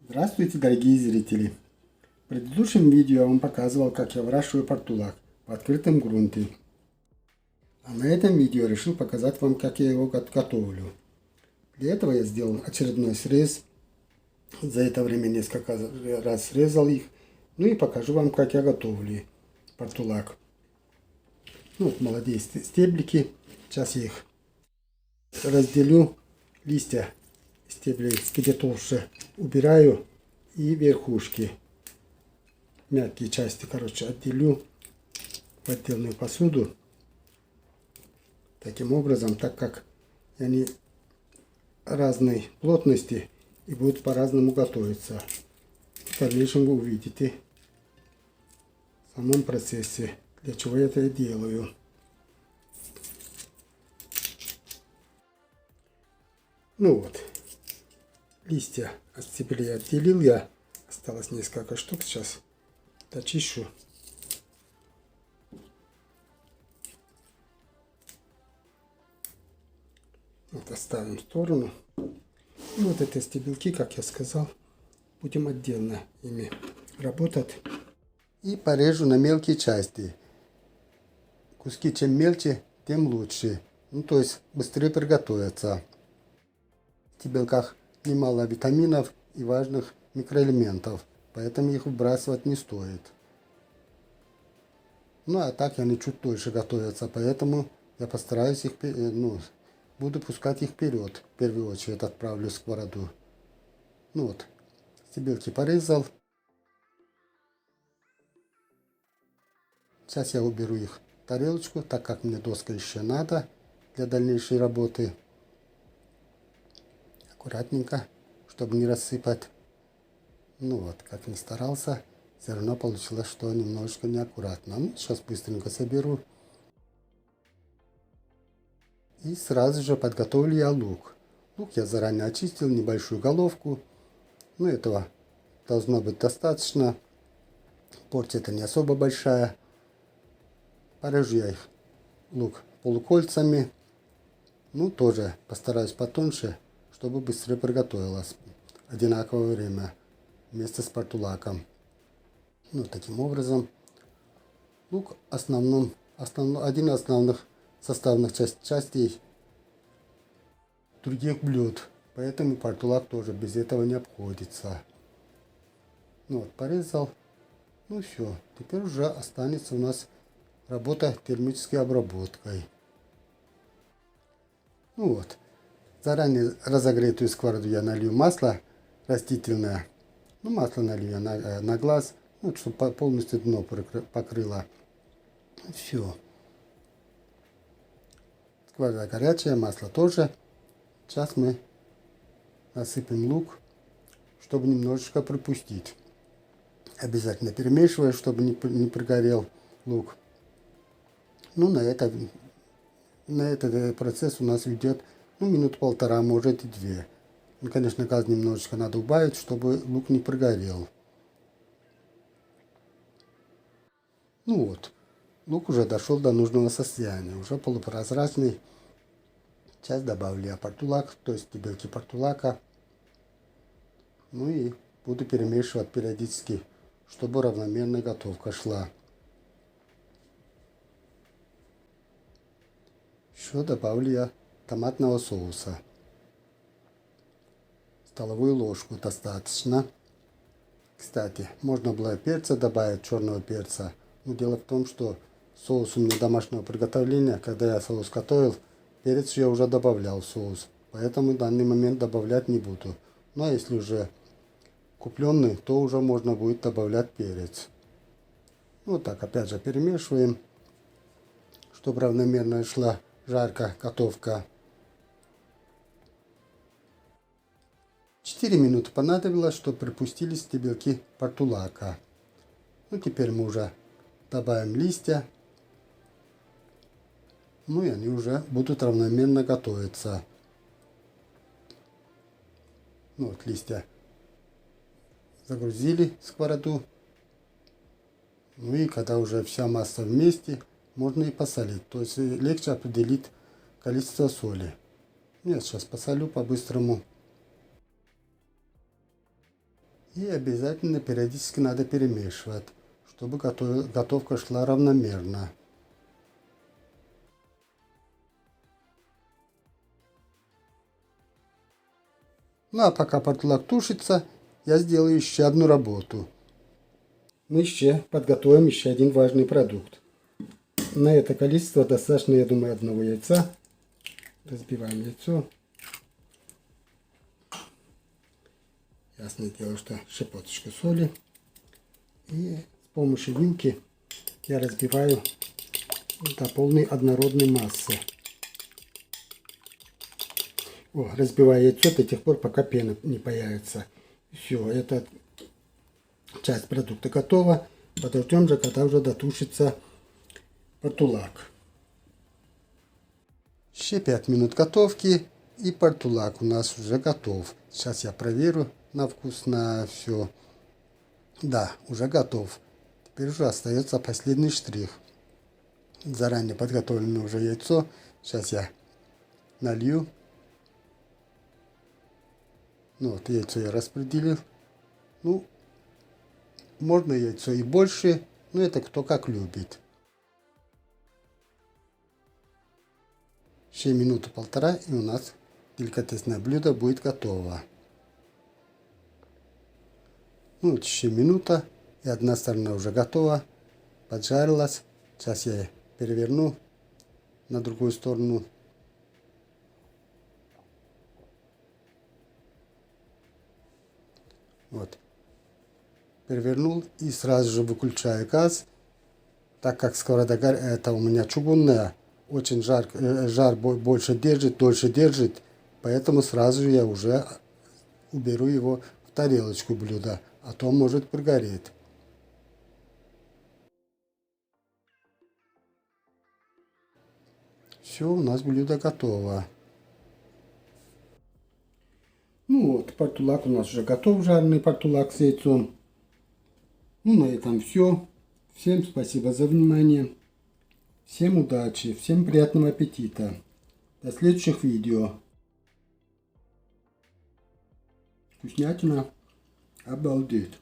Здравствуйте, дорогие зрители! В предыдущем видео я вам показывал, как я выращиваю портулак в открытом грунте. А на этом видео решил показать вам, как я его готовлю. Для этого я сделал очередной срез. За это время несколько раз срезал их. Ну и покажу вам, как я готовлю портулак. Ну вот молодые стеблики. Сейчас я их разделю. Листья стеблей, где толще, убираю. И верхушки, мягкие части, отделю в отдельную посуду. Таким образом, так как они разной плотности и будут по-разному готовиться. В дальнейшем вы увидите в самом процессе, для чего я это делаю. Ну вот, листья от стеблей отделил я. Осталось несколько штук, сейчас дочищу. Вот оставим в сторону. И вот эти стебелки, как я сказал, будем отдельно ими работать. И порежу на мелкие части. Куски чем мельче, тем лучше. Ну, то есть быстрее приготовятся. В стебелках немало витаминов и важных микроэлементов, поэтому их выбрасывать не стоит. Ну, а так они чуть дольше готовятся, поэтому я постараюсь их, буду пускать их вперед. В первую очередь отправлю в сковороду. Ну вот, стебелки порезал. Сейчас я уберу их в тарелочку, так как мне доска еще надо для дальнейшей работы. Аккуратненько, чтобы не рассыпать. Ну вот, как ни старался, все равно получилось, что немножечко неаккуратно. Ну, сейчас быстренько соберу. И сразу же подготовлю я лук. Лук я заранее очистил, небольшую головку. Ну, этого должно быть достаточно. Порция-то не особо большая. Порежу я их, лук, полукольцами. Ну, тоже постараюсь потоньше, чтобы быстрее приготовилось. Одинаковое время вместе с портулаком. Ну, таким образом, лук один из основных составных частей других блюд. Поэтому портулак тоже без этого не обходится. Ну вот, порезал. Ну все, теперь уже останется у нас работа термической обработкой. Ну вот, заранее разогретую сковороду я налью масло растительное. Ну, масло налью я на глаз, ну, чтобы полностью дно покрыло. Все. Сковорода горячая, масло тоже. Сейчас мы насыпем лук, чтобы немножечко пропустить. Обязательно перемешивая, чтобы не прогорел лук. Ну, на этот процесс у нас уйдет минут полтора, может и 2. Ну, конечно, газ немножечко надо убавить, чтобы лук не прогорел. Ну вот, лук уже дошел до нужного состояния, уже полупрозрачный. Сейчас добавлю я портулак, то есть стебельки портулака. Ну и буду перемешивать периодически, чтобы равномерная готовка шла. Еще добавлю я томатного соуса. Столовую ложку достаточно. Кстати, можно было перца добавить, черного перца. Но дело в том, что соус у меня домашнего приготовления, когда я соус готовил, перец я уже добавлял в соус. Поэтому в данный момент добавлять не буду. Ну а если уже купленный, то уже можно будет добавлять перец. Вот так опять же перемешиваем, чтобы равномерно шла жарка, готовка. 4 минуты понадобилось, чтобы припустили стебельки портулака. Ну, теперь мы уже добавим листья. Ну и они уже будут равномерно готовиться. Ну вот листья загрузили в сковороду. Ну и когда уже вся масса вместе, можно и посолить. То есть легче определить количество соли. Я сейчас посолю по-быстрому. И обязательно периодически надо перемешивать, чтобы готовка шла равномерно. Ну а пока портулак тушится, я сделаю еще одну работу. Мы еще подготовим еще один важный продукт. На это количество достаточно, я думаю, одного яйца. Разбиваем яйцо. Ясное дело, что щепоточку соли. И с помощью вилки я разбиваю до полной однородной массы. Разбиваю яйцо до тех пор, пока пена не появится. Все, эта часть продукта готова. Подождем же, когда уже дотушится портулак. Еще 5 минут готовки, и портулак у нас уже готов. Сейчас я проверю на вкус, на все. Да, уже готов. Теперь уже остается последний штрих. Заранее подготовленное уже яйцо. Сейчас я налью. Ну вот, яйцо я распределил. Ну, можно яйцо и больше, но это кто как любит. Еще минуту-полтора, и у нас деликатесное блюдо будет готово. Ну, вот еще минута, и одна сторона уже готова, поджарилась. Сейчас я переверну на другую сторону. Вот. Перевернул и сразу же выключаю газ, так как сковорода это у меня чугунная, очень жар больше держит, дольше держит, поэтому сразу же я уже уберу его в тарелочку блюда, а то может прогореть. Все, у нас блюдо готово. Ну вот, портулак у нас уже готов, жареный портулак с яйцом. Ну, на этом все. Всем спасибо за внимание. Всем удачи, всем приятного аппетита. До следующих видео. Вкуснятина. Обалдеть.